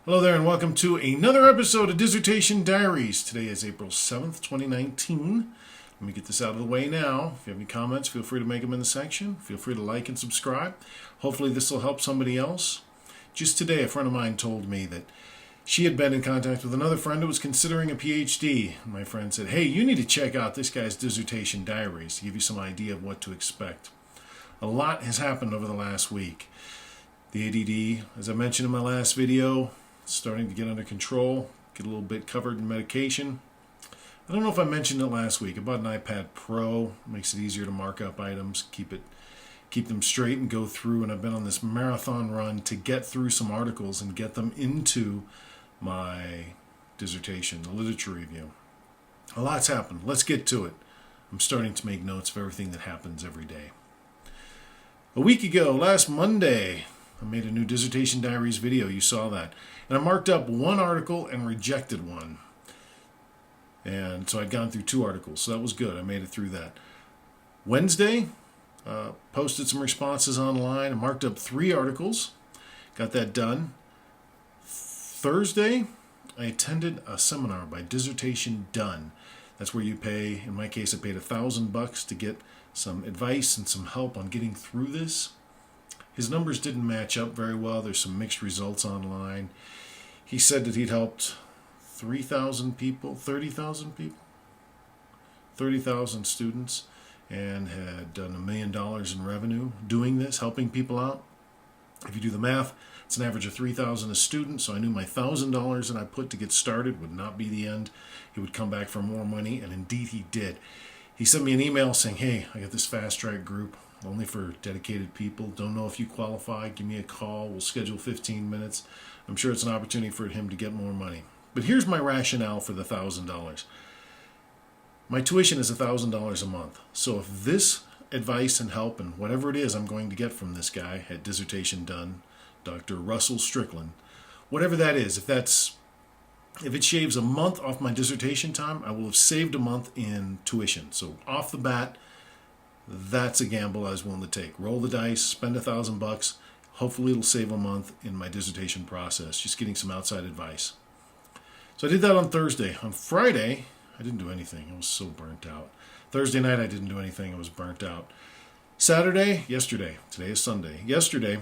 Hello there and welcome to another episode of Dissertation Diaries. Today is April 7th, 2019. Let me get this out of the way now. If you have any comments, feel free to make them in the section. Feel free to like and subscribe. Hopefully this will help somebody else. Just today, a friend of mine told me that she had been in contact with another friend who was considering a PhD. My friend said, hey, you need to check out this guy's Dissertation Diaries to give you some idea of what to expect. A lot has happened over the last week. The ADD, as I mentioned in my last video, starting to get under control, get a little bit covered in medication. I don't know if I mentioned it last week. I bought an iPad Pro. Makes it easier to mark up items, keep them straight and go through. And I've been on this marathon run to get through some articles and get them into my dissertation, the literature review. A lot's happened. Let's get to it. I'm starting to make notes of everything that happens every day. A week ago, last Monday, I made a new Dissertation Diaries video. You saw that. And I marked up one article and rejected one. And so I'd gone through two articles, so that was good. I made it through that. Wednesday, posted some responses online. I marked up 3 articles. Got that done. Thursday, I attended a seminar by Dissertation Done. That's where you pay, in my case, I paid $1,000 to get some advice and some help on getting through this. His numbers didn't match up very well. There's some mixed results online. He said that he'd helped 3,000 people, 30,000 people, 30,000 students, and had done $1 million in revenue doing this, helping people out. If you do the math, it's an average of $3,000 a student, so I knew my $1,000 that I put to get started would not be the end. He would come back for more money, and indeed he did. He sent me an email saying, hey, I got this fast track group, only for dedicated people. Don't know if you qualify. Give me a call. We'll schedule 15 minutes. I'm sure it's an opportunity for him to get more money. But here's my rationale for the $1,000. My tuition is $1,000 a month. So if this advice and help and whatever it is I'm going to get from this guy at Dissertation Done, Dr. Russel Strickland, whatever that is, if it shaves a month off my dissertation time, I will have saved a month in tuition. So off the bat, that's a gamble I was willing to take. Roll the dice, spend $1,000. Hopefully it'll save a month in my dissertation process, just getting some outside advice. So I did that on Thursday. On Friday, I didn't do anything. I was so burnt out. Thursday night, I didn't do anything. I was burnt out. Saturday, yesterday, today is Sunday. Yesterday,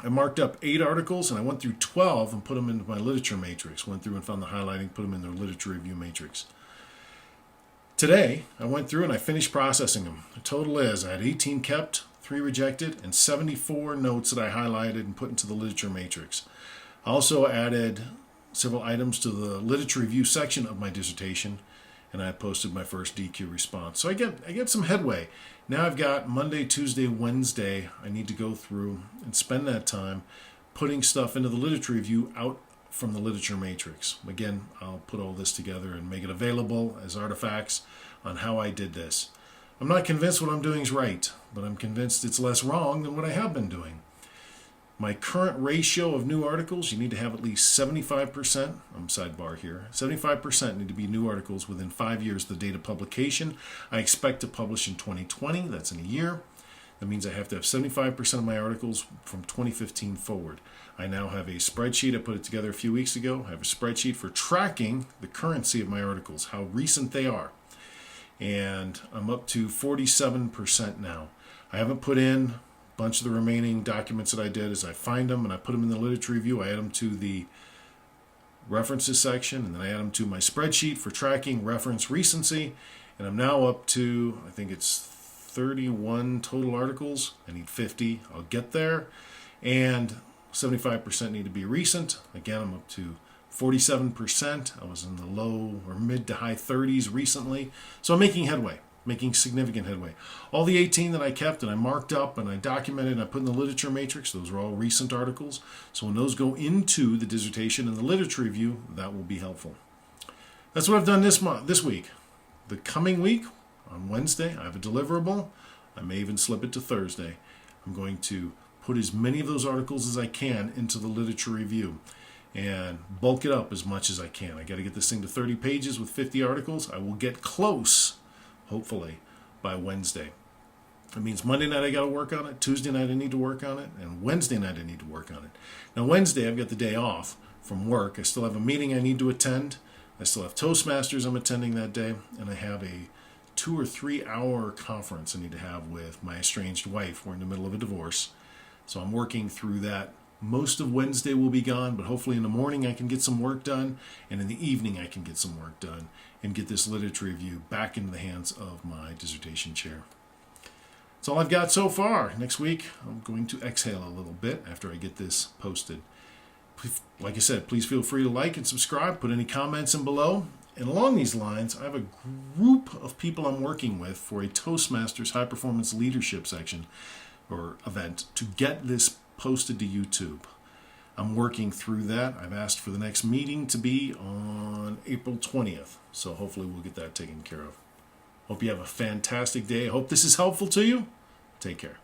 I marked up 8 articles, and I went through 12 and put them into my literature matrix. Went through and found the highlighting, put them in their literature review matrix. Today, I went through and I finished processing them. The total is I had 18 kept, 3 rejected, and 74 notes that I highlighted and put into the literature matrix. I also added several items to the literature review section of my dissertation, and I posted my first DQ response. So I get some headway. Now I've got Monday, Tuesday, Wednesday. I need to go through and spend that time putting stuff into the literature review out from the literature matrix. Again, I'll put all this together and make it available as artifacts on how I did this. I'm not convinced what I'm doing is right, but I'm convinced it's less wrong than what I have been doing. My current ratio of new articles, you need to have at least 75%, I'm sidebar here, 75% need to be new articles within 5 years of the date of publication. I expect to publish in 2020, that's in a year. That means I have to have 75% of my articles from 2015 forward. I now have a spreadsheet. I put it together a few weeks ago. I have a spreadsheet for tracking the currency of my articles, how recent they are. And I'm up to 47% now. I haven't put in a bunch of the remaining documents that I did. As I find them and I put them in the literature review, I add them to the references section, and then I add them to my spreadsheet for tracking reference recency. And I'm now up to, I think it's 31 total articles. I need 50. I'll get there. And 75% need to be recent. Again, I'm up to 47%. I was in the low or mid to high 30s recently. So I'm making headway, making significant headway. All the 18 that I kept and I marked up and I documented and I put in the literature matrix, those are all recent articles. So when those go into the dissertation and the literature review, that will be helpful. That's what I've done this week. The coming week, on Wednesday, I have a deliverable. I may even slip it to Thursday. I'm going to put as many of those articles as I can into the literature review and bulk it up as much as I can. I got to get this thing to 30 pages with 50 articles. I will get close, hopefully, by Wednesday. It means Monday night I got to work on it, Tuesday night I need to work on it, and Wednesday night I need to work on it. Now Wednesday I've got the day off from work. I still have a meeting I need to attend. I still have Toastmasters I'm attending that day, and I have a 2 or 3 hour conference I need to have with my estranged wife. We're in the middle of a divorce, so I'm working through that. Most of Wednesday will be gone, but hopefully in the morning I can get some work done, and in the evening I can get some work done and get this literature review back into the hands of my dissertation chair. That's all I've got so far. Next week I'm going to exhale a little bit after I get this posted. Like I said, please feel free to like and subscribe, put any comments in below. And along these lines, I have a group of people I'm working with for a Toastmasters High Performance Leadership section or event to get this posted to YouTube. I'm working through that. I've asked for the next meeting to be on April 20th, so hopefully we'll get that taken care of. Hope you have a fantastic day. I hope this is helpful to you. Take care.